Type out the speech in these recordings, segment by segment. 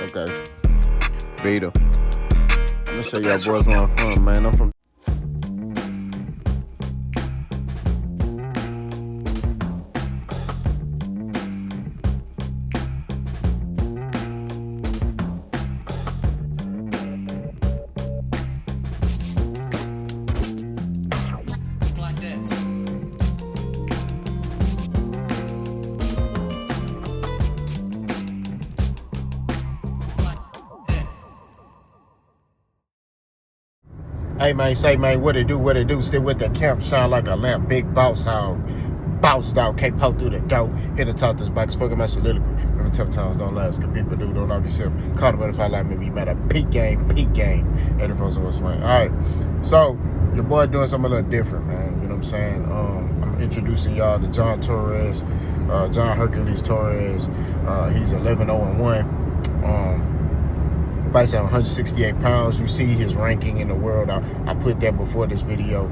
Okay. Beta. I'm gonna show y'all boys where I'm from, man. I'm from Hey man, say man, what it do? Still with the camp, sound like a lamp, big boss hog. Boss dog, can't poke through the door. Here to talk to this box, fucking my soliloquy. Remember tough times don't last, cause people don't know yourself. Call them if I like me, met a peak game. 84 West Swing. Alright, so your boy doing something a little different, man. You know what I'm saying? I'm introducing y'all to John Torres, John Hercules Torres. He's 11-0-1. Fights at 168 pounds. You see his ranking in the world. I put that before this video.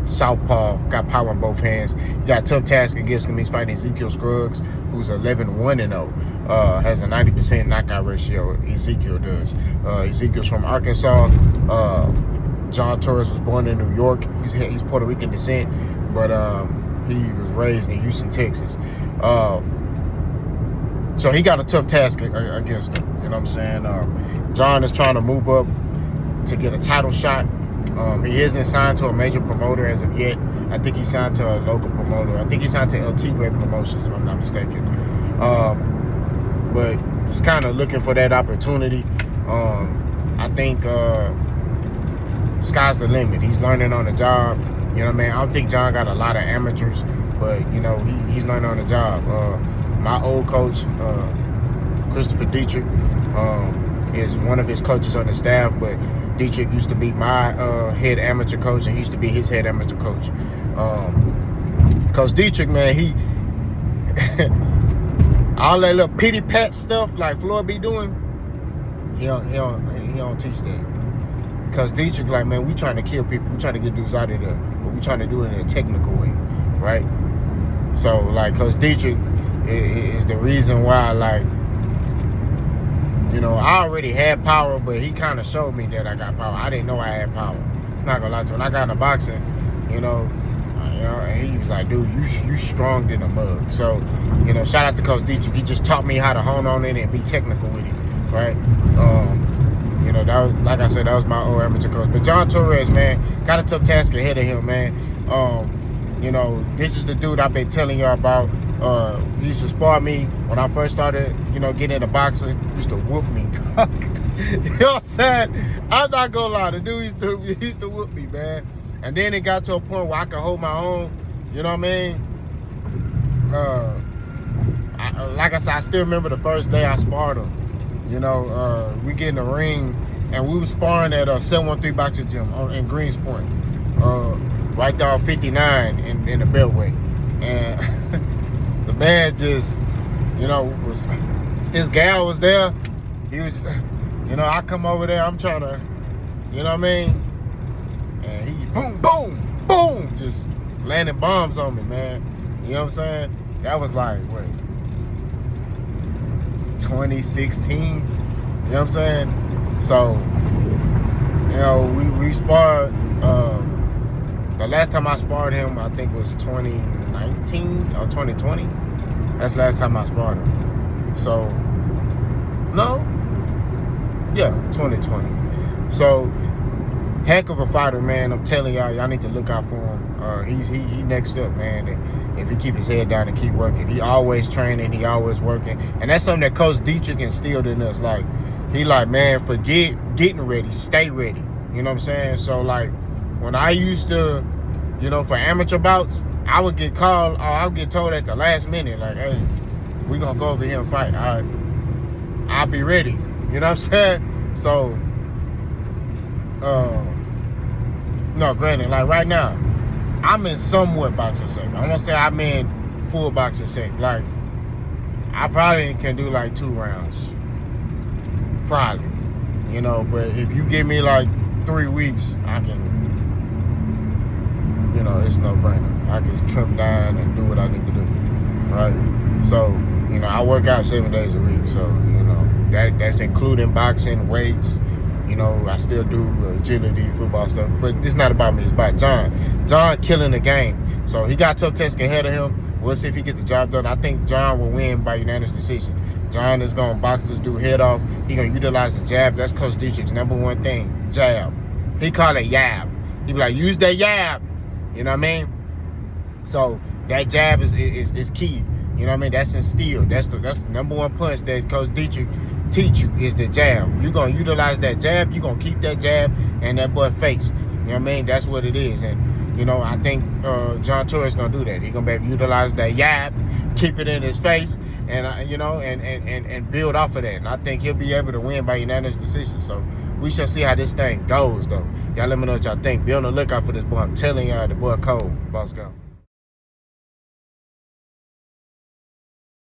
Southpaw, got power in both hands. He got a tough task against him. He's fighting Ezekiel Scruggs, who's 11-1-0. Has a 90% knockout ratio. Ezekiel does. Ezekiel's from Arkansas. John Torres was born in New York. He's Puerto Rican descent, but he was raised in Houston, Texas. So he got a tough task against him. You know what I'm saying? John is trying to move up to get a title shot. He isn't signed to a major promoter as of yet. I think he signed to a local promoter. I think he signed to LT Great Promotions, if I'm not mistaken. But he's kind of looking for that opportunity. I think sky's the limit. He's learning on the job. You know what I mean? I don't think John got a lot of amateurs, but, you know, he's learning on the job. My old coach, Christopher Dietrich, is one of his coaches on the staff, but Dietrich used to be my head amateur coach, and he used to be his head amateur coach. Coach Dietrich, man, he all that little pity pat stuff like Floyd be doing, he don't teach that. Because Dietrich, like, man, we trying to kill people, we trying to get dudes out of there, but we trying to do it in a technical way, right? So, like, Coach Dietrich is the reason why, like, you know, I already had power, but he kind of showed me that I got power. I didn't know I had power. I'm not gonna lie to you. When I got into boxing, you know, and he was like, dude, you strong than a mug. So, you know, shout out to Coach Dietrich. He just taught me how to hone on it and be technical with it, right? You know, that was, like I said, that was my old amateur coach. But John Torres, man, got a tough task ahead of him, man. You know, this is the dude I've been telling y'all about. He used to spar me when I first started, you know, getting into boxing. He used to whoop me. You know what I'm saying? I'm not gonna lie, the dude used to whoop me, man. And then it got to a point where I could hold my own. You know what I mean? Like I said, I still remember the first day I sparred him. You know, we get in the ring, and we was sparring at 713 Boxing Gym in Greenspoint, right there on 59 in the Beltway. And the man just, you know, his gal was there. He was, you know, I come over there, I'm trying to, you know what I mean? And he boom, boom, boom, just landing bombs on me, man. You know what I'm saying? That was like, what, 2016? You know what I'm saying? So, you know, we sparred, the last time I sparred him, I think was 2019 or 2020. That's the last time I sparred him. So, no? Yeah, 2020. So, heck of a fighter, man. I'm telling y'all need to look out for him. He next up, man. If he keep his head down and keep working. He always training, he always working. And that's something that Coach Dietrich instilled in us. Like, he like, man, forget getting ready, stay ready. You know what I'm saying? So, like, when I used to, you know, for amateur bouts, I would get called, or I would get told at the last minute, like, hey, we gonna go over here and fight. All right, I'll be ready. You know what I'm saying? So, no, granted, like right now, I'm in somewhat boxing shape. I won't say I'm in full boxing shape. Like, I probably can do like 2 rounds. Probably. You know, but if you give me like 3 weeks, I can, you know, it's no brainer. I can trim down and do what I need to do. Right? So, you know, I work out 7 days a week. So, you know, That's including boxing, weights. You know, I still do agility, football stuff. But it's not about me. It's about John. John killing the game. So he got tough test ahead of him. We'll see if he gets the job done. I think John will win by unanimous decision. John is going to box this dude head off. He's going to utilize the jab. That's Coach Dietrich's number one thing, jab. He call it yab. He be like, use that yab. You know what I mean? So that jab is key. You know what I mean? That's instilled. That's the number one punch that Coach Dietrich teach you is the jab. You're going to utilize that jab. You're going to keep that jab and that butt face. You know what I mean? That's what it is. And, you know, I think John Torres is going to do that. He's going to be able to utilize that jab, keep it in his face, and, you know, and build off of that. And I think he'll be able to win by unanimous decision. So we shall see how this thing goes, though. Y'all let me know what y'all think. Be on the lookout for this boy. I'm telling y'all, the boy cold. Boss go.